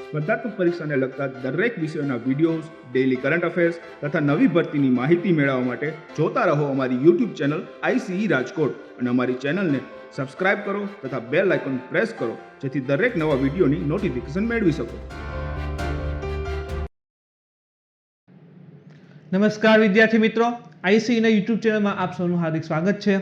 સ્પર્ધાત્મક પરીક્ષાને લગતા દરેક વિષયોના વિડીયોઝ, ડેઇલી કરંટ અફેર્સ તથા નવી ભરતીની માહિતી મેળવવા માટે જોતા રહો અમારી યુટ્યુબ ચેનલ ICE રાજકોટ અને અમારી ચેનલને સબસ્ક્રાઇબ કરો તથા બેલ આઇકોન પ્રેસ કરો જેથી દરેક નવા વિડીયોની નોટિફિકેશન મેળવી શકો. નમસ્કાર વિદ્યાર્થી મિત્રો, ICE ના યુટ્યુબ ચેનલમાં આપ સૌનું હાર્દિક સ્વાગત છે.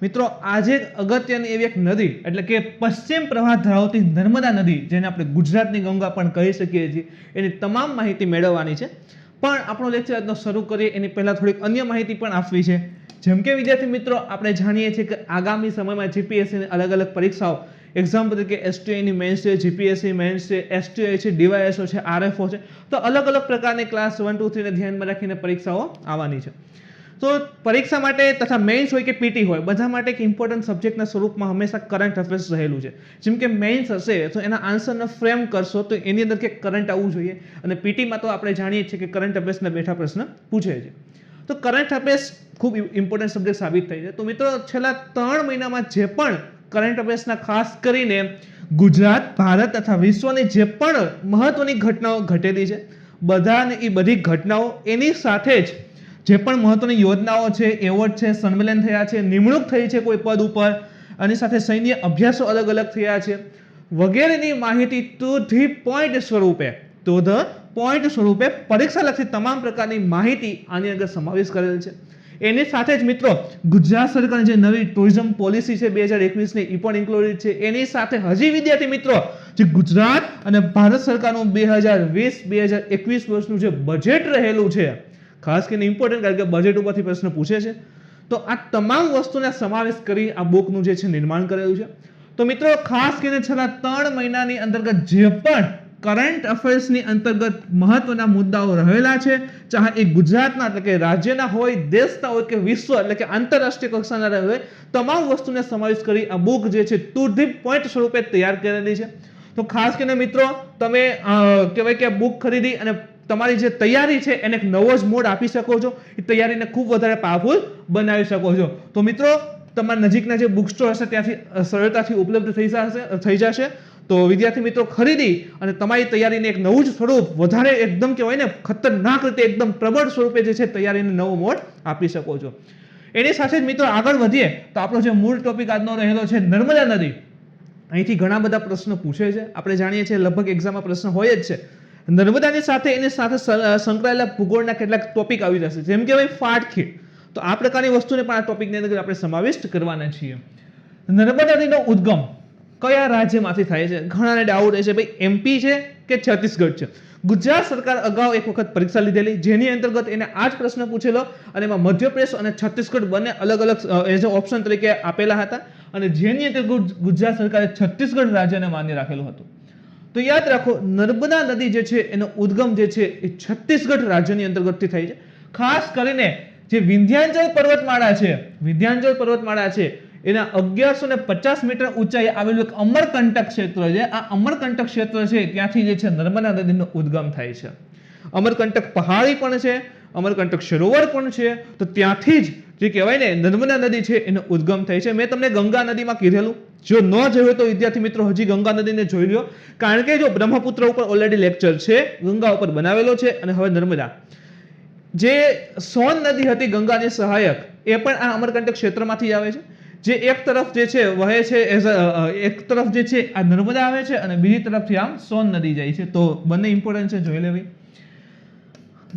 મિત્રો, આજે અગત્યની એવી એક નદી એટલે કે પશ્ચિમ પ્રવાહ ધરાવતી નર્મદા નદી, જેને આપણે ગુજરાતની ગંગા પણ કહી શકીએ છીએ, એની તમામ માહિતી મેળવવાની છે. પણ આપણો લેક્ચર આજનો શરૂ કરીએ એની પહેલા થોડીક અન્ય માહિતી પણ આપવી છે. જેમ કે વિદ્યાર્થી મિત્રો, આપણે જાણીએ છીએ કે આગામી સમયમાં GPSCની અલગ અલગ પરીક્ષાઓ, એક્ઝામ્પલ તરીકે STIની મેન્સ છે, GPSC મેન્સ છે, STI છે, DYSO છે, RFO છે, તો અલગ અલગ પ્રકારની ક્લાસ 1, 2, 3 ને ધ્યાનમાં રાખીને પરીક્ષાઓ આવવાની છે. તો પરીક્ષા માટે તથા મેઇન્સ હોય કે PT હોય, બધા માટે એક ઇમ્પોર્ટન્ટ સબ્જેક્ટના સ્વરૂપમાં હંમેશા કરંટ અફેર્સ રહેલું છે. જેમ કે મેઇન્સ હશે તો એના આન્સરને ફ્રેમ કરશો તો એની અંદર કે કરંટ આવવું જોઈએ, અને PTમાં તો આપણે જાણીએ છીએ કે કરંટ અફેર્સના બેઠા પ્રશ્ન પૂછે છે. તો કરંટ અફેર્સ ખૂબ ઇમ્પોર્ટન્ટ સબ્જેક્ટ સાબિત થઈ છે. તો મિત્રો, છેલ્લા 3 મહિનામાં જે પણ કરંટ અફેર્સના ખાસ કરીને ગુજરાત, ભારત તથા વિશ્વની જે પણ મહત્વની ઘટનાઓ ઘટેલી છે, બધી ઘટનાઓ એની સાથે જ જે પણ મહત્વની યોજનાઓ છે, એવોર્ડ છે, સંમેલન થયા છે, નિમણૂક થઈ છે કોઈ પદ ઉપર, આની સાથે સૈન્ય અભ્યાસો અલગ અલગ થયા છે, વગેરેની માહિતી ટુ ધી પોઈન્ટ સ્વરૂપે પરીક્ષાલક્ષી તમામ પ્રકારની માહિતી આની અંદર સમાવેશ કરેલ છે. એની સાથે જ મિત્રો, ગુજરાત સરકારની જે નવી ટુરિઝમ પોલિસી છે 2021ની, એ પણ ઇન્ક્લુડેડ છે. એની સાથે હજી વિદ્યાર્થી મિત્રો, જે ગુજરાત અને ભારત સરકારનું 2020-2021 વર્ષનું જે બજેટ રહેલું છે, ખાસ કરીને ઇમ્પોર્ટન્ટ, કારણ કે બજેટ ઉપરથી પ્રશ્ન પૂછે છે, તો આ તમામ વસ્તુને સમાવેશ કરી આ બુકનું જે છે નિર્માણ કરેલું છે. તો મિત્રો, ખાસ કરીને છેલ્લા 3 મહિનાની અંતર્ગત જે પણ કરંટ અફેર્સની અંતર્ગત મહત્વના મુદ્દાઓ રહેલા છે, ચાહે એ ગુજરાતના એટલે કે રાજ્યના હોય, દેશના હોય કે વિશ્વ એટલે કે આંતરરાષ્ટ્રીય કક્ષાના હોય, તમામ વસ્તુને સમાવેશ કરી આ બુક જે છે ટુ ધી પોઈન્ટ સ્વરૂપે તૈયાર કરેલી છે. તો ખાસ કરીને મિત્રો, તમે કહેવાય કે બુક ખરીદી અને તમારી જે તૈયારી છે એને એક નવો જ મોડ આપી શકો છો, એ તૈયારીને ખૂબ વધારે પાવરફુલ બનાવી શકો છો. તો મિત્રો, તમારા નજીકના જે બુક સ્ટોર હશે ત્યાંથી સરળતાથી ઉપલબ્ધ થઈ જશે. તો વિદ્યાર્થી મિત્રો, ખરીદી અને તમારી તૈયારીને એક નવું જ સ્વરૂપ, વધારે એકદમ કહેવાય ને ખતરનાક રીતે એકદમ પ્રબળ સ્વરૂપે જે છે તૈયારીને નવો મોડ આપી શકો છો. એની સાથે જ મિત્રો આગળ વધીએ તો આપણો જે મૂળ ટોપિક આજનો રહેલો છે નર્મદા નદી. અહીંથી ઘણા બધા પ્રશ્નો પૂછે છે. આપણે જાણીએ છીએ લગભગ એક્ઝામમાં પ્રશ્ન હોય જ છે. નર્મદાની સાથે એની સાથે સંકળાયેલા ભૂગોળના કેટલાક ટોપિક આવી જશે, જેમ કે ભાઈ ફાટખેડ. તો આ પ્રકારની વસ્તુને પણ આ ટોપિકની અંદર આપણે સમાવિષ્ટ કરવાના છીએ. નર્મદા નદીનો ઉદ્ગમ કયા રાજ્યમાંથી થાય છે? ઘણાને ડાઉટ છે ભાઈ MP છે કે છત્તીસગઢ છે. ગુજરાત સરકાર અગાઉ એક વખત પરીક્ષા લીધેલી, જેની અંતર્ગત એને આ જ પ્રશ્ન પૂછેલો, અને એમાં મધ્યપ્રદેશ અને છત્તીસગઢ બંને અલગ અલગ એઝ ઓપ્શન તરીકે આપેલા હતા, અને જેની અંતર્ગત ગુજરાત સરકારે છત્તીસગઢ રાજ્યને માન્ય રાખેલું હતું. તો યાદ રાખો, નર્મદા નદી જે છે એનો ઉદ્ગમ જે છે એ છત્તીસગઢ રાજ્યની અંતર્ગતથી થાય છે. ખાસ કરીને જે વિંધ્યાચલ પર્વતમાળા છે એના 1150 મીટર ઊંચાઈ આવેલું એક અમરકંટક ક્ષેત્ર છે. આ અમરકંટક ક્ષેત્ર છે ત્યાંથી જે છે નર્મદા નદીનો ઉદ્ગમ થાય છે. અમરકંટક પહાડી પણ છે, અમરકંટક સરોવર પણ છે, તો ત્યાંથી જ જે કહેવાય ને નર્મદા નદી છે એનો ઉદ્ગમ થાય છે. મેં તમને ગંગા નદીમાં કીધેલું, જો ન જોયું તો વિદ્યાર્થી મિત્રો હજી ગંગા નદીને જોઈ લો, કારણ કે જો બ્રહ્મપુત્ર ઉપર ઓલરેડી લેક્ચર છે, ગંગા ઉપર બનાવેલો છે, અને હવે નર્મદા. જે સોન નદી હતી ગંગાની સહાયક, એ પણ આ અમરકંટક ક્ષેત્રમાંથી આવે છે. જે એક તરફ જે છે વહે છે, એક તરફ જે છે આ નર્મદા આવે છે, અને બીજી તરફથી આમ સોન નદી જાય છે. તો બંને ઇમ્પોર્ટન્ટ છે, જોઈ લેવી.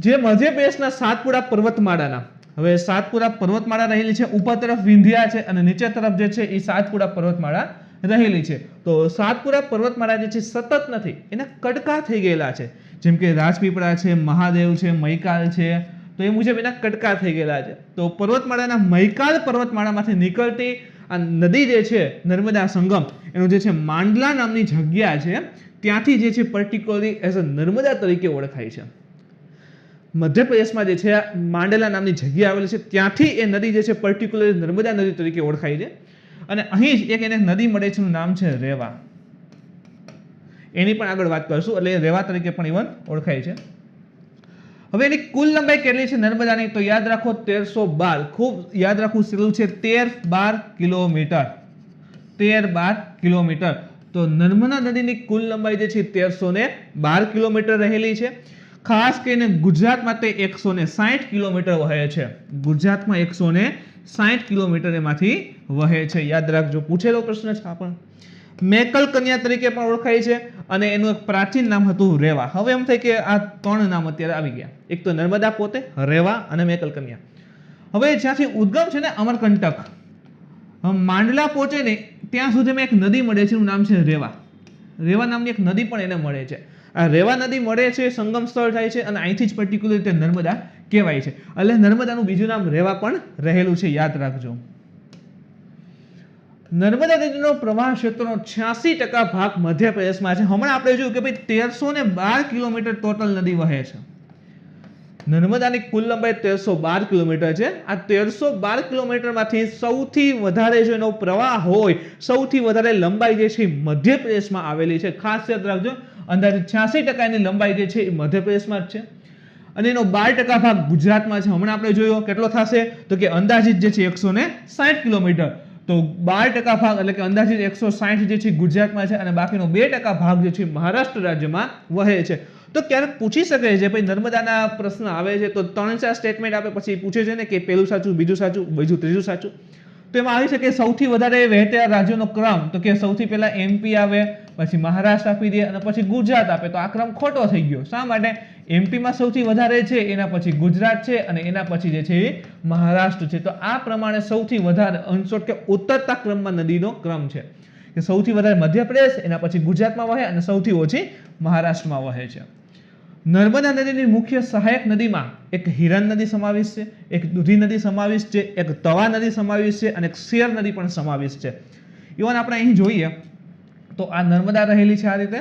જે મધ્યપ્રદેશના સાતપુડા પર્વતમાળાના, હવે સાતપુડા પર્વતમાળા રહેલી છે, ઉપર તરફ વિંધ્યા છે અને નીચે તરફ જે છે એ સાતપુડા પર્વતમાળા રહેલી છે. તો સાતપુડા પર્વતમાળા જે છે સતત નથી, એના કટકા થઈ ગયેલા છે. જેમ કે રાજપીપળા છે, મહાદેવ છે, મૈકાલ છે, તો એ મુજબ એના કટકા થઈ ગયેલા છે. તો પર્વતમાળાના મૈકાલ પર્વતમાળામાંથી નીકળતી આ નદી જે છે નર્મદા સંગમ, એનું જે છે માંડલા નામની જગ્યા છે, ત્યાંથી જે છે પર્ટિક્યુલરલી એઝ અ નર્મદા તરીકે ઓળખાય છે. મધ્યપ્રદેશમાં જે છે માંડલા નામની જગ્યા આવેલી છે, ત્યાંથી એ નદી જે છે પર્ટિક્યુલરલી નર્મદા નદી તરીકે ઓળખાય છે. અને અહીં જ એક એને નદી મળે છે, એનું નામ છે રેવા. એની પણ આગળ વાત કરશું, એટલે રેવા તરીકે પણ ઇવન ઓળખાય છે. હવે એની કુલ લંબાઈ કેટલી છે નર્મદાની? તો યાદ રાખો 1312. ખૂબ યાદ રાખવું સહેલું છે, 13-12 કિલોમીટર. 13-12 કિલોમીટર. તો નર્મદા નદીની કુલ લંબાઈ જે છે 1312 કિલોમીટર રહેલી છે. ખાસ કરીને ગુજરાતમાં તે 160 કિલોમીટર વહે છે. ગુજરાતમાં 160 કિલોમીટર એમાંથી વહે છે. યાદ રાખજો, પૂછેલો પ્રશ્ન છે આ પણ. મેકલ કન્યા તરીકે પણ ઓળખાય છે અને એનું એક પ્રાચીન નામ હતું રેવા. હવે એમ થાય કે આ ત્રણ નામ અત્યારે આવી ગયા. એક તો નર્મદા પોતે, રેવા અને મેકલ કન્યા. હવે જ્યાંથી ઉદ્ગમ છે ને અમરકંટક, માંડલા પહોંચે ને ત્યાં સુધીમાં એક નદી મળે છે, એનું નામ છે રેવા. રેવા નામની એક નદી પણ એને મળે છે. આ રેવા નદી મળે છે, સંગમ સ્થળ થાય છે અને અહીંથી જ પર્ટિક્યુલર રીતે નર્મદા કહેવાય છે. એટલે નર્મદાનું બીજું નામ રેવા પણ રહેલું છે, યાદ રાખજો. નર્મદા નદીનો પ્રવાહ ક્ષેત્રનો 86% ભાગ મધ્યપ્રદેશમાં છે. હમણાં આપણે જોયું કે ભાઈ 1312 કિલોમીટર ટોટલ નદી વહે છે. નર્મદાની કુલ લંબાઈ 1312 કિલોમીટર છે. આ 1312 કિલોમીટરમાંથી સૌથી વધારે જો એનો પ્રવાહ હોય, સૌથી વધારે લંબાઈ જે છે મધ્યપ્રદેશમાં આવેલી છે. ખાસ યાદ રાખજો, અંદાજે 86% એની લંબાઈ જે છે એ મધ્યપ્રદેશમાં જ છે અને એનો 12% ભાગ ગુજરાતમાં છે. હમણાં આપણે જોયો કેટલો થશે તો કે અંદાજિત જે છે 160 કિલોમીટર. તો 12% ભાગ એટલે કે અંદાજિત 160 જે છે ગુજરાતમાં છે અને બાકીનો 2% ભાગ જે છે મહારાષ્ટ્ર રાજ્યમાં વહે છે. તો ક્યારેક પૂછી શકે છે ભાઈ નર્મદાના પ્રશ્ન આવે છે તો 3-4 સ્ટેટમેન્ટ આપે પછી પૂછે છે ને કે પહેલું સાચું, બીજું સાચું, બીજું ત્રીજું સાચું. તો એમાં આવી શકે સૌથી વધારે વહેતા રાજ્યોનો ક્રમ, તો કે સૌથી પહેલા એમપી આવે, પછી મહારાષ્ટ્ર આપી દે અને પછી ગુજરાત આપે. તો આ ક્રમ ખોટો થઈ ગયો. શા માટે? એમપીમાં સૌથી વધારે છે, એના પછી ગુજરાત છે અને એના પછી જે છે એ મહારાષ્ટ્ર છે. તો આ પ્રમાણે સૌથી વધારે અનસોટ કે ઉતરતા ક્રમમાં નદીનો ક્રમ છે કે સૌથી વધારે મધ્યપ્રદેશ, એના પછી ગુજરાતમાં વહે અને સૌથી ઓછી મહારાષ્ટ્રમાં વહે છે. નર્મદા નદીની મુખ્ય સહાયક નદીમાં એક હિરન નદી સમાવિષ્ટ છે, એક દૂધી નદી સમાવિષ્ટ છે, એક તવા નદી સમાવિષ્ટ છે અને એક શેર નદી પણ સમાવિષ્ટ છે. ઇવન આપણે અહીં જોઈએ તો આ નર્મદા રહેલી છે આ રીતે.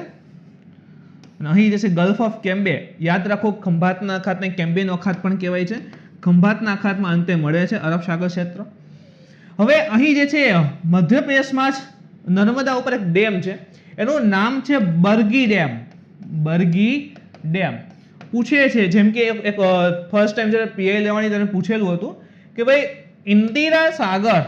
અને અહીં જે છે ગલ્ફ ઓફ કેમ્બે, યાદ રાખો ખંભાતના અખાતને કેમ્બેનો અખાત પણ કહેવાય છે. ખંભાતના અખાતમાં અંતે મળે છે અરબ સાગર ક્ષેત્ર. હવે અહીં જે છે મધ્યપ્રદેશમાં જ નર્મદા ઉપર એક ડેમ છે, એનું નામ છે બરગી ડેમ. બરગી ડેમ પૂછે છે, જેમ કે એક ફર્સ્ટ ટાઈમ જ્યારે પીઆઈ લેવાની ત્યારે પૂછેલું હતું કે ભાઈ ઇન્દિરા સાગર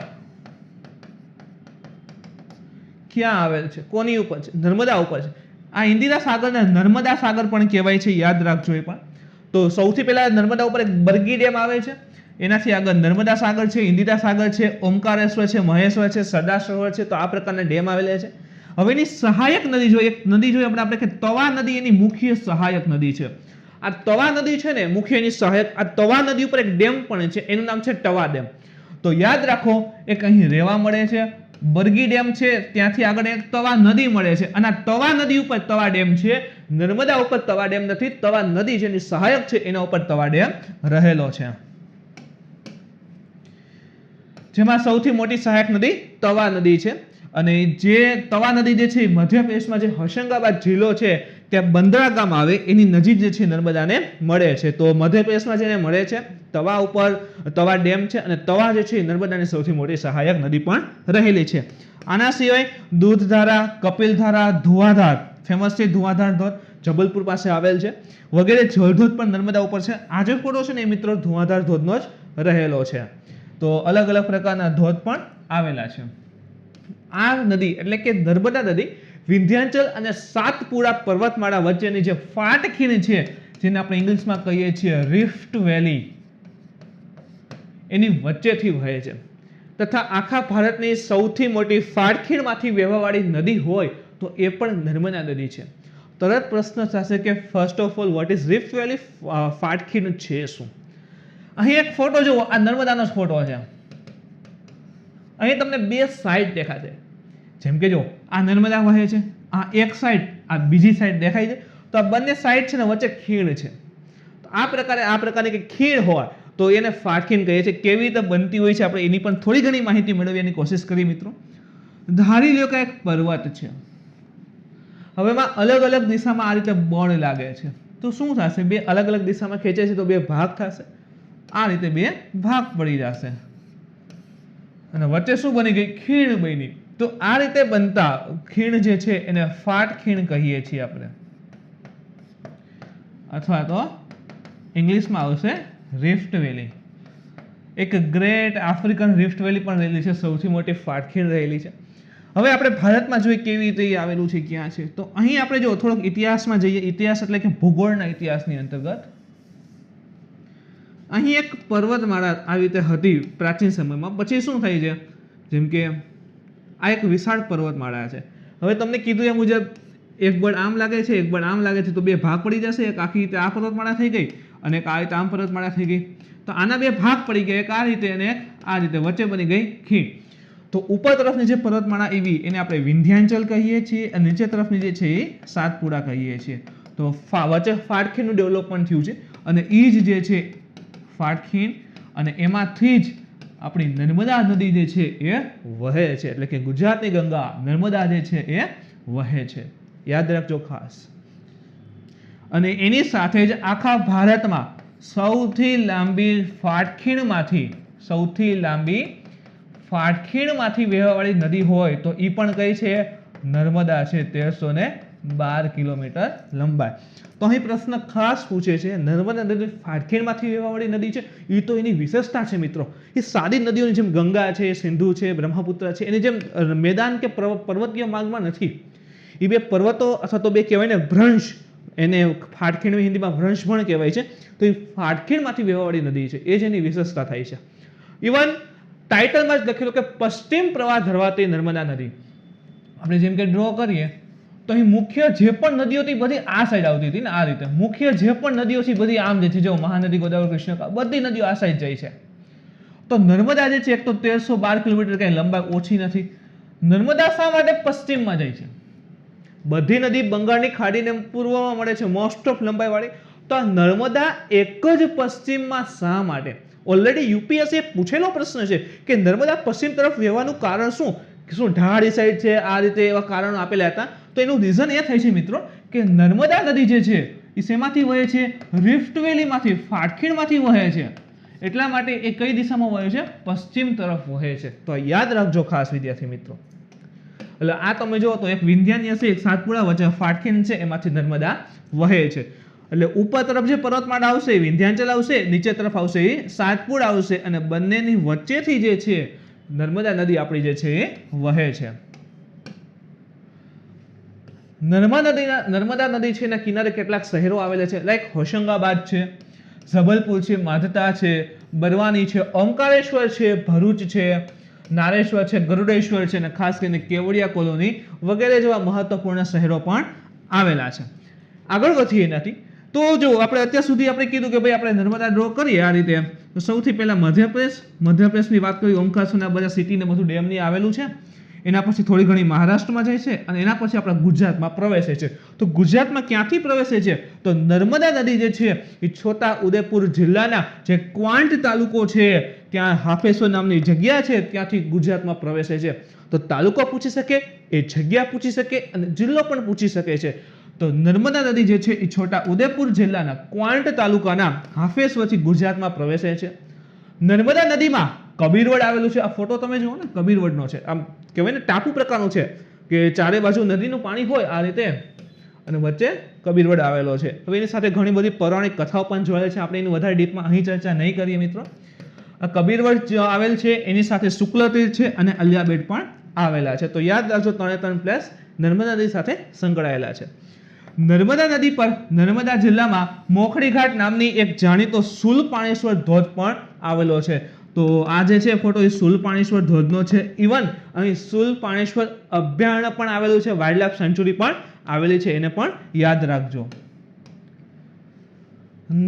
ક્યાં આવેલ છે, કોની ઉપર છે? નર્મદા ઉપર છે. આ ઇન્દિરા સાગરને નર્મદા સાગર પણ કહેવાય છે, યાદ રાખજો એ પણ. તો સૌથી પહેલા નર્મદા ઉપર એક બરગી ડેમ આવે છે, એનાથી આગળ નર્મદા સાગર છે, ઇન્દિરા સાગર છે, ઓમકારેશ્વર છે, મહેશ્વર છે, સરદાર સરોવર છે. તો આ પ્રકારના ડેમ આવેલા છે. હવે એની સહાયક નદી જોઈએ, એક નદી જોઈએ આપણે કે તવા નદી એની મુખ્ય સહાયક નદી છે. આ તવા નદી છે ને મુખ્ય એની સહાયક. આ તવા નદી ઉપર એક ડેમ પણ છે, એનું નામ છે તવા ડેમ. તો યાદ રાખો, એક અહીં રેવા મળે છે, બરગી ડેમ છે, ત્યાંથી આગળ એક તવા નદી મળે છે અને આ તવા નદી ઉપર તવા ડેમ છે. નર્મદા ઉપર તવા ડેમ નથી, તવા નદી જેની સહાયક છે એના ઉપર તવા ડેમ રહેલો છે. જેમાં સૌથી મોટી સહાયક નદી તવા નદી છે અને જે તવા નદી જે છે મધ્યપ્રદેશમાં જે હોશંગાબાદ જિલ્લો છે ત્યાં બંદરા ગામ આવે એની નજીક જે છે નર્મદાને મળે છે. તો મધ્યપ્રદેશમાં જેને મળે છે તવા ઉપર તવા ડેમ છે અને તવા જે છે નર્મદાની સૌથી મોટી સહાયક નદી પણ રહેલી છે. આના સિવાય દૂધધારા, કપિલધારા, ધુઆધાર ફેમસ છે. ધુઆધાર ધોધ જબલપુર પાસે આવેલ છે વગેરે જળધોધ પણ નર્મદા ઉપર છે. આ જે ફોટો છે ને એ મિત્રો ધુઆધાર ધોધનો જ રહેલો છે. તો અલગ અલગ પ્રકારના ધોધ પણ આવેલા છે. આ નદી એટલે કે નર્મદા નદી વિંધ્યાચલ અને સાતપુડા પર્વતમાળા વચ્ચેની જે ફાટખીણ છે, જેને આપણે ઇંગ્લિશમાં કહીએ છીએ રિફ્ટ વેલી, એની વચ્ચેથી વહે છે. તથા આખા ભારતની સૌથી મોટી ફાટખીણમાંથી વહેવાવાળી નદી હોય તો એ પણ નર્મદા નદી છે. તરત પ્રશ્ન થશે કે first of all what is rift valley? ફાટખીણ છે શું? અહીં એક ફોટો જુઓ, આ નર્મદાનો જ ફોટો છે. અહીં તમને બે સાઈડ દેખાશે. જેમ કે જો આ નર્મદા વહે છે, આ એક સાઈડ, આ બીજી સાઈડ દેખાય છે. તો આ બંને સાઈડ છે ને વચ્ચે ખીણ છે. તો આ પ્રકારની કે ખીણ હોય તો એને ફાટખીણ કહીએ છીએ. કેવી રીતે બનતી હોય છે આપણે એની પણ થોડી ઘણી માહિતી મેળવવાની કોશિશ કરી મિત્રો. ધારી લ્યો કે એક પર્વત છે. હવે એમાં અલગ અલગ દિશામાં આ રીતે બળ લાગે છે. તો શું થશે? બે અલગ અલગ દિશામાં ખેંચે છે તો બે ભાગ થશે. આ રીતે બે ભાગ પડી જશે અને વચ્ચે શું બની ગઈ? ખીણ બની. તો આ રીતે બનતા ખીણ જે છે એને ફાટખીણ કહીએ છીએ આપણે, અથવા તો ઇંગ્લિશમાં આવશે રિફ્ટ વેલી. એક ગ્રેટ આફ્રિકન રિફ્ટ વેલી પણ રહેલી છે, સૌથી મોટી ફાટખીણ રહેલી છે. હવે આપણે ભારતમાં જોઈએ કેવી રીતે એ આવેલું છે, ક્યાં છે. તો અહીં આપણે જો થોડોક ઇતિહાસમાં જઈએ, ઇતિહાસ એટલે કે ભૂગોળના ઇતિહાસની અંતર્ગત અહીં એક પર્વતમાળા આવી રીતે હતી પ્રાચીન સમયમાં. પછી શું થઈ છે, જેમ કે આ એક વિશાળ પર્વતમાળા છે. હવે તમને કીધું એ મુજબ એક બળ આમ લાગે છે, એક બળ આમ લાગે છે, તો બે ભાગ પડી જશે. એક આખી રીતે આ પર્વતમાળા થઈ ગઈ અને એક આ રીતે આમ પર્વતમાળા થઈ ગઈ. તો આના બે ભાગ પડી ગયા, એક આ રીતે અને એક આ રીતે, વચ્ચે બની ગઈ ખીણ. તો ઉપર તરફની જે પર્વતમાળા એવી એને આપણે વિંધ્યાચલ કહીએ છીએ અને નીચે તરફની જે છે એ સાતપુડા કહીએ છીએ. તો વચ્ચે ફાટખીણનું ડેવલપમેન્ટ થયું છે અને એ જ જે છે ફાટખીણ, અને એમાંથી જ આપણી નર્મદા નદી જે છે એ વહે છે. એટલે કે ગુજરાતની ગંગા નર્મદા જે છે એ વહે છે, યાદ રાખજો ખાસ. અને એની સાથે જ આખા ભારતમાં સૌથી લાંબી ફાટખીણમાંથી વહેવાવાળી નદી હોય તો એ પણ કઈ છે, નર્મદા છે, 1312 કિલોમીટર લંબાઈ. તો અહીં પ્રશ્ન ખાસ પૂછે છે, નર્મદા નદી ફાટખીણમાંથી વહેવાવાળી નદી છે, એ તો એની વિશેષતા છે મિત્રો. એ સાદી નદીઓની જેમ ગંગા છે, સિંધુ છે, બ્રહ્મપુત્ર છે, એની જેમ મેદાન કે પર્વતીય માર્ગમાં નથી. એ બે પર્વતો અથવા તો બે કહેવાય ને ભ્રંશ, એને ફાટખીણ હિન્દીમાં ભ્રંશ પણ કહેવાય છે. તો એ ફાટખીણમાંથી વહેવાવાળી નદી છે, એ જ એની વિશેષતા થાય છે. ઇવન ટાઇટલમાં જ લખેલું કે પશ્ચિમ પ્રવાહ ધરાવતી નર્મદા નદી. આપણે જેમ કે ડ્રો કરીએ તો અહીં મુખ્ય જે પણ નદીઓ હતી બધી આ સાઈડ આવતી હતી ને, આ રીતે મુખ્ય જે પણ નદીઓ છે બધી આમ જે છે, જો મહાનદી, ગોદાવરી, કૃષ્ણ, બધી નદીઓ આ સાઈડ જાય છે. તો નર્મદા જે છે એક તો 1312 કિલોમીટર, કઈ લંબાઈ ઓછી નથી. નર્મદા શા માટે પશ્ચિમમાં જાય છે? બધી નદી બંગાળની ખાડીને પૂર્વમાં મળે છે, મોસ્ટ ઓફ લંબાઈ વાળી. તો નર્મદા એક જ પશ્ચિમમાં શા માટે? ઓલરેડી યુપીએસસી પૂછેલો પ્રશ્ન છે કે નર્મદા પશ્ચિમ તરફ વહેવાનું કારણ શું? શું ઢાળી સાઈડ છે, આ રીતે એવા કારણો આપેલા હતા. તો એનું રીઝન એ થાય છે મિત્રો કે નર્મદા નદી જે છે એ શેમાંથી વહે છે? રિફ્ટ વેલીમાંથી, ફાટખીણમાંથી વહે છે. એટલા માટે એ કઈ દિશામાં વહે છે? પશ્ચિમ તરફ વહે છે. તો યાદ રાખજો ખાસ વિદ્યાર્થી મિત્રો. એટલે આ તમે જો તો એક વિંધ્યાની હશે, એક સાતપુડા, વચ્ચે ફાટખીણ છે, એમાંથી નર્મદા વહે છે. એટલે ઉપર તરફ જે પર્વતમાળા આવશે વિંધ્યાચલ આવશે, નીચે તરફ આવશે એ સાતપુડા આવશે, અને બંનેની વચ્ચેથી જે છે નર્મદા નદી આપણી જે છે એ વહે છે. નર્મદા નદી છે એના કિનારે કેટલાક શહેરો આવેલા છે, લાઈક હોશંગાબાદ છે, જબલપુર છે, માધતા છે, બરવાની છે, ઓમકારેશ્વર છે, ભરૂચ છે, નારેશ્વર છે, ગરુડેશ્વર છે, અને ખાસ કરીને કેવડિયા કોલોની વગેરે જેવા મહત્વપૂર્ણ શહેરો પણ આવેલા છે. આગળ વધીએ એનાથી તો જો આપણે અત્યાર સુધી આપણે કીધું કે ભાઈ આપણે નર્મદા ડ્રો કરીએ આ રીતે. તો સૌથી પહેલા મધ્યપ્રદેશની વાત કરી, ઓમકારેશ્વરના બધા સિટી ને બધું ડેમની આવેલું છે. એના પછી થોડી ઘણી મહારાષ્ટ્રમાં જાય છે અને એના પછી આપણા ગુજરાતમાં પ્રવેશે છે. તો ગુજરાતમાં ક્યાંથી પ્રવેશે છે? તો નર્મદા નદી જે છે એ છોટા ઉદેપુર જિલ્લાના જે ક્વાંટ તાલુકો છે ત્યાં હાફેશ્વર નામની જગ્યા છે ત્યાંથી ગુજરાતમાં પ્રવેશે છે. તો તાલુકો પૂછી શકે, એ જગ્યા પૂછી શકે અને જિલ્લો પણ પૂછી શકે છે. તો નર્મદા નદી જે છે એ છોટા ઉદેપુર જિલ્લાના ક્વાંટ તાલુકાના હાફેશ્વરથી ગુજરાતમાં પ્રવેશે છે. નર્મદા નદીમાં કબીરવડ આવેલું છે. આ ફોટો તમે જુઓ ને, કબીરવડનો છે. આમ કહેવાય ને ટાપુ પ્રકારનું છે કે ચારે બાજુ નદીનું પાણી હોય આ રીતે અને વચ્ચે કબીરવડ આવેલો છે. હવે એની સાથે ઘણી બધી પૌરાણિક કથાઓ પણ જોયેલ છે. આપણે એની વધારે ડીપમાં અહીં ચર્ચા નહીં કરીએ મિત્રો. આ કબીરવડ આવેલ છે, એની સાથે શુક્લતીર્થ છે અને અલિયાબેટ પણ આવેલા છે. તો યાદ રાખજો 3 પ્લેસ નર્મદા નદી સાથે સંકળાયેલા છે. નર્મદા નદી પર નર્મદા જિલ્લામાં મોખડી ઘાટ નામની એક જાણીતો શૂલપાણેશ્વર ધોધ પણ આવેલો છે. તો આ જે છે ફોટો એ શૂલપાણેશ્વર ધોધનો છે. ઇવન અહીં શૂલપાણેશ્વર અભયારણ્ય પણ આવેલું છે, વાઇલ્ડ લાઇફ સેન્ચ્યુરી પણ આવેલી છે, એને પણ યાદ રાખજો.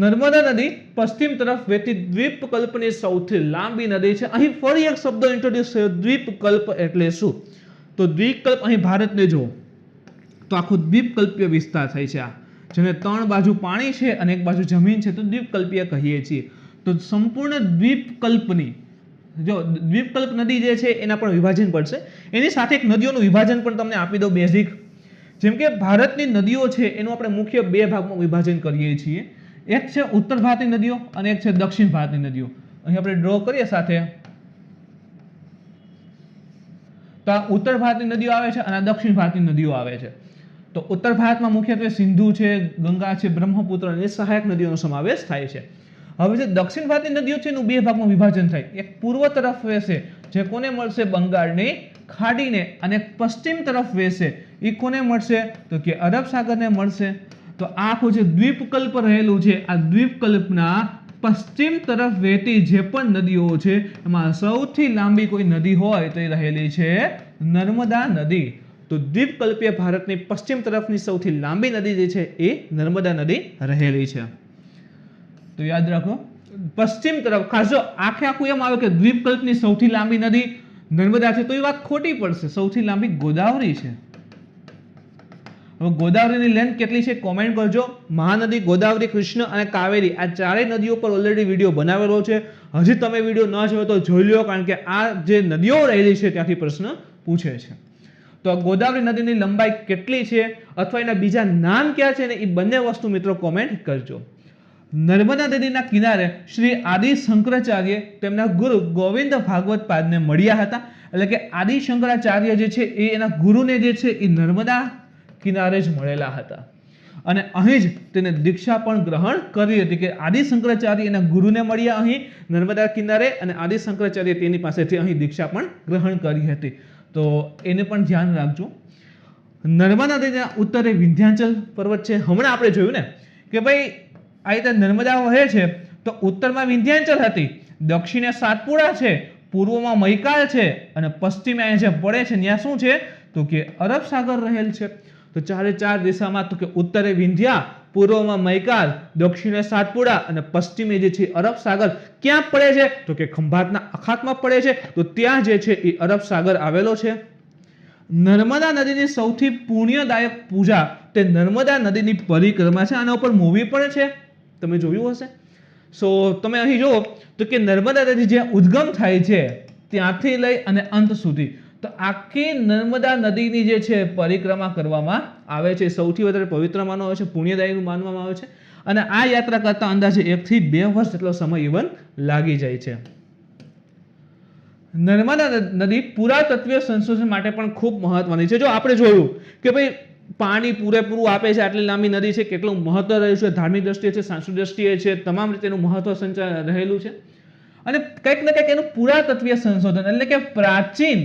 નર્મદા નદી પશ્ચિમ તરફ વહેતી દ્વીપકલ્પની સૌથી લાંબી નદી છે. અહીં ફરી એક શબ્દ ઇન્ટ્રોડ્યુસ થયો, દ્વીપકલ્પ એટલે શું? તો દ્વીપકલ્પ અહીં ભારતને જો તો આખો દ્વીપકલ્પીય વિસ્તાર થાય છે. આ જેને 3 બાજુ પાણી છે અને એક બાજુ જમીન છે તો દ્વીપકલ્પીય કહીએ છીએ. તો સંપૂર્ણ દ્વીપકલ્પની જો દ્વીપકલ્પ નદી જે છે એના પણ વિભાજન પડશે. એની સાથે એક નદીઓનું વિભાજન પણ તમને આપી દઉં બેઝિક. જેમ કે ભારતની નદીઓ છે એનું આપણે મુખ્ય 2 ભાગમાં વિભાજન કરીએ છીએ. એક છે ઉત્તર ભારતની નદીઓ અને એક છે દક્ષિણ ભારતની નદીઓ. અહીં આપણે ડ્રો કરીએ સાથે તો આ ઉત્તર ભારતની નદીઓ આવે છે અને આ દક્ષિણ ભારતની નદીઓ આવે છે. તો ઉત્તર ભારતમાં મુખ્યત્વે સિંધુ છે, ગંગા છે, બ્રહ્મપુત્ર અને સહાયક નદીઓનો સમાવેશ થાય છે. હવે જે દક્ષિણ ભારતની નદીઓ છે એનું 2 ભાગમાં વિભાજન થાય. એક પૂર્વ તરફ વહેશે જે કોને મળશે? બંગાળની ખાડીને અને પશ્ચિમ તરફ વહેશે એ કોને મળશે તો કે અરબ સાગરને મળશે. તો આ આખું જે દ્વીપકલ્પ રહેલું છે આ દ્વીપકલ્પના પશ્ચિમ તરફ વહેતી જે પણ નદીઓ છે એમાં સૌથી લાંબી કોઈ નદી હોય તો એ રહેલી છે નર્મદા નદી. તો દ્વીપકલ્પીય ભારતની પશ્ચિમ તરફની સૌથી લાંબી નદી જે છે એ નર્મદા નદી રહેલી છે. તો યાદ રાખો પશ્ચિમ તરફ ખાસ જો આખું એમ આવે કે દ્વીપકલ્પની સૌથી લાંબી નદી નર્મદા છે તો એ વાત ખોટી પડશે. સૌથી લાંબી ગોદાવરી છે. હવે ગોદાવરીની લેન્થ કેટલી છે કોમેન્ટ કરજો. મહાનદી, ગોદાવરી, કૃષ્ણ અને કાવેરી આ ચારેય નદીઓ પર ઓલરેડી વિડીયો બનાવેલો છે. હજી તમે વિડીયો ન જોયો તો જોઈ લો, કારણ કે આ જે નદીઓ રહેલી છે ત્યાંથી પ્રશ્ન પૂછે છે. તો ગોદાવરી નદીની લંબાઈ કેટલી છે અથવા એના બીજા નામ ક્યાં છે ને એ બંને વસ્તુ મિત્રો કોમેન્ટ કરજો. નર્મદા નદીના કિનારે શ્રી આદિ શંકરાચાર્ય તેમના ગુરુ ગોવિંદ ભાગવત પાદને મળ્યા હતા. એટલે કે આદિ શંકરાચાર્ય જે છે એ એના ગુરુને જે છે એ નર્મદા કિનારે જ મળેલા હતા અને અહીં જ તેને દીક્ષા પણ ગ્રહણ કરી હતી. કે આદિ શંકરાચાર્ય એના ગુરુને મળ્યા અહીં નર્મદા કિનારે અને આદિ શંકરાચાર્ય તેની પાસેથી અહીં દીક્ષા પણ ગ્રહણ કરી હતી. તો એને પણ ધ્યાન રાખજો. નર્મદા નદીના ઉત્તરે વિંધ્યાચલ પર્વત છે. હમણાં આપણે જોયું ને કે ભાઈ આ રીતે નર્મદા વહે છે તો ઉત્તરમાં વિંધ્યાચલ હતી, દક્ષિણે સાતપુડા છે, પૂર્વમાં મૈકાલ છે અને પશ્ચિમે જે પડે છે ત્યાં શું છે તો કે અરબ સાગર રહેલ છે. તો ચારે ચાર દિશામાં તો કે ઉત્તરે વિંધ્યા, પૂર્વમાં મૈકાલ, દક્ષિણે સાતપુડા અને પશ્ચિમે જે છે અરબ સાગર ક્યાં પડે છે તો કે ખંભાતના અખાતમાં પડે છે. તો ત્યાં જે છે એ અરબ સાગર આવેલો છે. નર્મદા નદીની સૌથી પુણ્યદાયક પૂજા તે નર્મદા નદીની પરિક્રમા છે. આના ઉપર મૂવી પણ છે, તમે જોયું હશે. સો તમે અહીં જુઓ તો કે નર્મદા નદી જ્યાં ઉદ્ગમ થાય છે ત્યાંથી લઈ અને અંત સુધી તો આખી નર્મદા નદીની જે છે પરિક્રમા કરવામાં આવે છે. સૌથી વધારે પવિત્ર માનવામાં આવે છે, પુણ્યદાયી માનવામાં આવે છે અને આ યાત્રા કરતા અંદાજે 1 થી 2 વર્ષ જેટલો સમય ઇવન લાગી જાય છે. નર્મદા નદી પુરાતત્વીય સંશોધન માટે પણ ખૂબ મહત્વની છે. જો આપણે જોયું કે ભાઈ પાણી પૂરેપૂરું આપે છે, આટલી લાંબી નદી છે, કેટલું મહત્વ રહ્યું છે, ધાર્મિક દ્રષ્ટિએ છે, સાંસ્કૃતિક દ્રષ્ટિએ છે, તમામ રીતેનું મહત્વ સંચાર રહેલું છે. અને કંઈક ને કંઈક એનું પુરાતત્વીય સંશોધન એટલે કે પ્રાચીન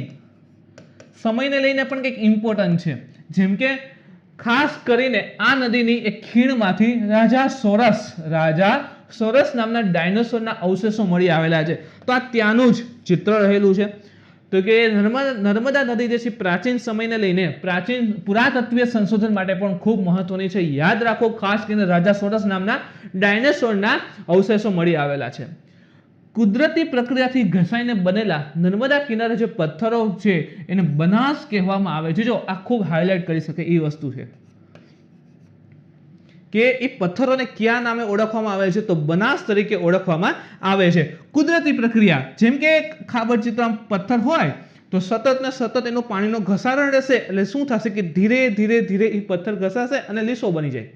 સમયને લઈને પણ કંઈક ઇમ્પોર્ટન્ટ છે. જેમ કે ખાસ કરીને આ નદીની એક ખીણમાંથી રાજા સોરસ નામના ડાયનોસોરના અવશેષો મળી આવેલા છે. તો આ ત્યાંનું જ ચિત્ર રહેલું છે. તો કે નર્મદા નદી જે છે પ્રાચીન સમયને લઈને પ્રાચીન પુરાતત્વીય સંશોધન માટે પણ ખૂબ મહત્વની છે. યાદ રાખો ખાસ કરીને રાજા સોરસ નામના ડાયનોસોરના અવશેષો મળી આવેલા છે. કુદરતી પ્રક્રિયાથી ઘસાઈને બનેલા નર્મદા કિનારે જે પથ્થરો છે એને બનાસ કહેવામાં આવે છે. જો આ ખૂબ હાઇલાઇટ કરી શકે એ વસ્તુ છે કે એ પથ્થરોને કયા નામે ઓળખવામાં આવે છે તો બનાસ તરીકે ઓળખવામાં આવે છે. કુદરતી પ્રક્રિયા જેમ કે ખાબરચિત્ર પથ્થર હોય તો સતત ને સતત એનો પાણીનો ઘસારણ રહેશે એટલે શું થશે કે ધીરે ધીરે એ પથ્થર ઘસાશે અને લીસો બની જાય.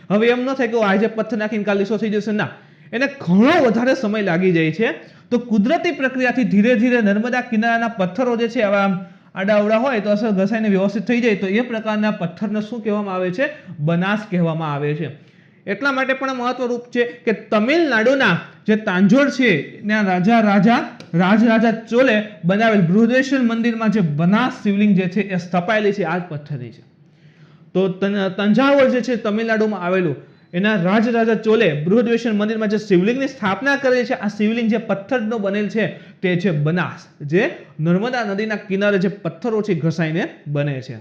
હવે એમ ન થાય કે આજે પથ્થર નાખીને કાલ લીસો થઈ જશે, ના, એને ઘણો વધારે સમય લાગી જાય છે. તો કુદરતી પ્રક્રિયાથી ધીરે ધીરે નર્મદા કિનારાના પથ્થરો જે છે આવા આડાઅવડા હોય તો અસર ઘસાઈને વ્યવસ્થિત થઈ જાય તો એ પ્રકારના પથ્થરને શું કહેવામાં આવે છે બનાસ કહેવામાં આવે છે. એટલા માટે પણ મહત્વરૂપ છે કે તમિલનાડુના જે તાંજોર છે ત્યાં રાજા ચોલે બનાવેલ બૃહદેશ્વર મંદિરમાં જે બનાસ શિવલિંગ જે છે એ સ્થપાયેલી છે આ જ પથ્થરની છે. તો તંજાવર જે છે તમિલનાડુમાં આવેલું એના રાજા ચોલે બૃહદેશ્વર મંદિરમાં જે શિવલિંગની સ્થાપના કરેલી છે આ શિવલિંગ જે પથ્થરનો બનેલ છે તે છે બનાસ, જે નર્મદા નદીના કિનારે જે પથ્થરો છે ઘસાઈને બને છે.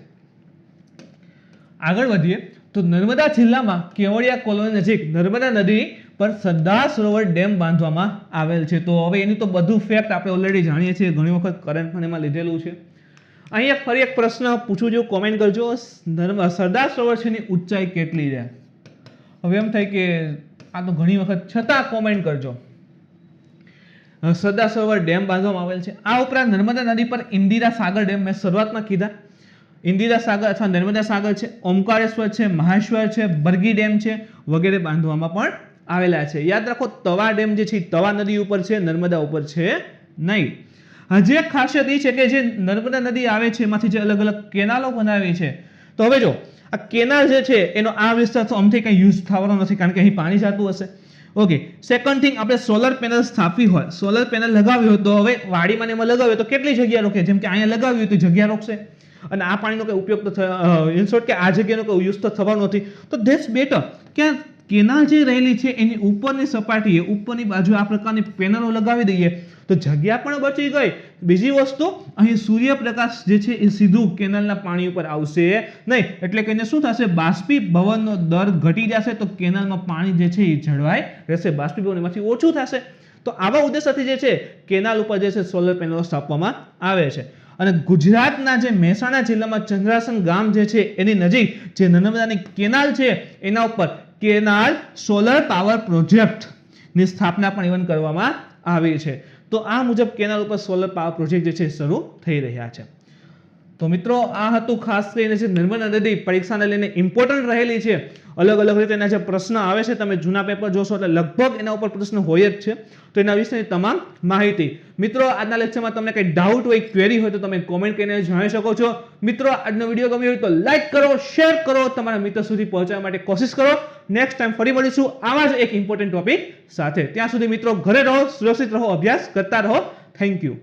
આગળ વધીએ તો નર્મદા જિલ્લામાં કેવડિયા કોલોની નજીક નર્મદા નદી પર સરદાર સરોવર ડેમ બાંધવામાં આવેલ છે. તો હવે એની તો બધું ફેક્ટ આપણે ઓલરેડી જાણીએ છીએ, ઘણી વખત કરંટ પણ એમાં લીધેલું છે. અહીંયા ફરી એક પ્રશ્ન પૂછું છું, કોમેન્ટ કરજો. સરદાર સરોવર છે એની ઊંચાઈ કેટલી છે? હવે એમ થાય કે આ તો ઘણી વખત છતાં કોમેન્ટ કરજો. સરદાર સરોવર ડેમ બાંધવામાં આવેલ છે. આ ઉપરાંત નર્મદા નદી પર ઇન્દિરા સાગર ડેમ મેં શરૂઆતમાં કીધા, ઇન્દિરા સાગર અથવા નર્મદા સાગર છે, ઓમકારેશ્વર છે, મહેશ્વર છે, બરગી ડેમ છે વગેરે બાંધવામાં પણ આવેલા છે. યાદ રાખો તવા ડેમ જે છે તવા નદી ઉપર છે, નર્મદા ઉપર છે નહીં. હજી એક ખાસિયત એ છે કે જે નર્મદા નદી આવે છે એમાંથી જે અલગ અલગ કેનાલો બનાવી છે. તો હવે જો આ કેનાલ જે છે એનો આ વિસ્તાર તો અમથી કંઈ યુઝ થવાનો નથી કારણ કે અહીં પાણી જતું હશે. ઓકે, સેકન્ડ થિંગ, આપણે સોલર પેનલ સ્થાપવી હોય, સોલર પેનલ લગાવી હોય તો હવે વાડીમાં ને એમાં લગાવી હોય તો કેટલી જગ્યા રોકે? જેમ કે અહીંયા લગાવી હોય તો જગ્યા રોકશે અને આ પાણીનો કંઈ ઉપયોગ તો ઇન શોર્ટ કે આ જગ્યાનો કોઈ યુઝ તો થવાનો નથી. તો ધેટ્સ બેટર કે કેનાલ જે રહેલી છે એની ઉપરની સપાટીએ ઉપરની બાજુ આ પ્રકારની પેનલો લગાવી દઈએ તો જગ્યા પણ બચી ગઈ. બીજી વસ્તુ, અહીં સૂર્યપ્રકાશ જે છે એ સીધું કેનાલના પાણી ઉપર આવશે નહીં, એટલે કે એને શું થશે? બાષ્પીભવનનો દર ઘટી જશે, તો કેનાલમાં પાણી જે છે એ જળવાઈ રહેશે, બાષ્પીભવન એમાંથી ઓછું થશે. તો આવા ઉદ્દેશથી જે છે કેનાલ ઉપર જે છે સોલર પેનલો સ્થાપવામાં આવે છે. અને ગુજરાતના જે મહેસાણા જિલ્લામાં ચંદ્રાસન ગામ જે છે એની નજીક જે નર્મદાની કેનાલ છે એના ઉપર કેનાલ સોલર પાવર પ્રોજેક્ટ ની સ્થાપના પણ ઇવન કરવામાં આવી છે. તો આ મુજબ કેનાલ ઉપર સોલર પાવર પ્રોજેક્ટ જે છે શરૂ થઈ રહ્યા છે. તો મિત્રો, આ હતું ખાસ કરીને જે નર્મદા નદી પરીક્ષાને લઈને ઇમ્પોર્ટન્ટ રહેલી છે. અલગ અલગ રીતે એના જે પ્રશ્ન આવે છે, તમે જૂના પેપર જોશો એટલે લગભગ એના ઉપર પ્રશ્ન હોય જ છે. તો એના વિશેની તમામ માહિતી. મિત્રો, આજના લેક્ચરમાં તમને કંઈ ડાઉટ હોય, ક્વેરી હોય તો તમે કોમેન્ટ કરીને જણાવી શકો છો. મિત્રો, આજનો વિડીયો ગમ્યો હોય તો લાઈક કરો, શેર કરો, તમારા મિત્રો સુધી પહોંચાડવા માટે કોશિશ કરો. નેક્સ્ટ ટાઈમ ફરી મળીશું આવા જ એક ઇમ્પોર્ટન્ટ ટોપિક સાથે. ત્યાં સુધી મિત્રો ઘરે રહો, સુરક્ષિત રહો, અભ્યાસ કરતા રહો. Thank you.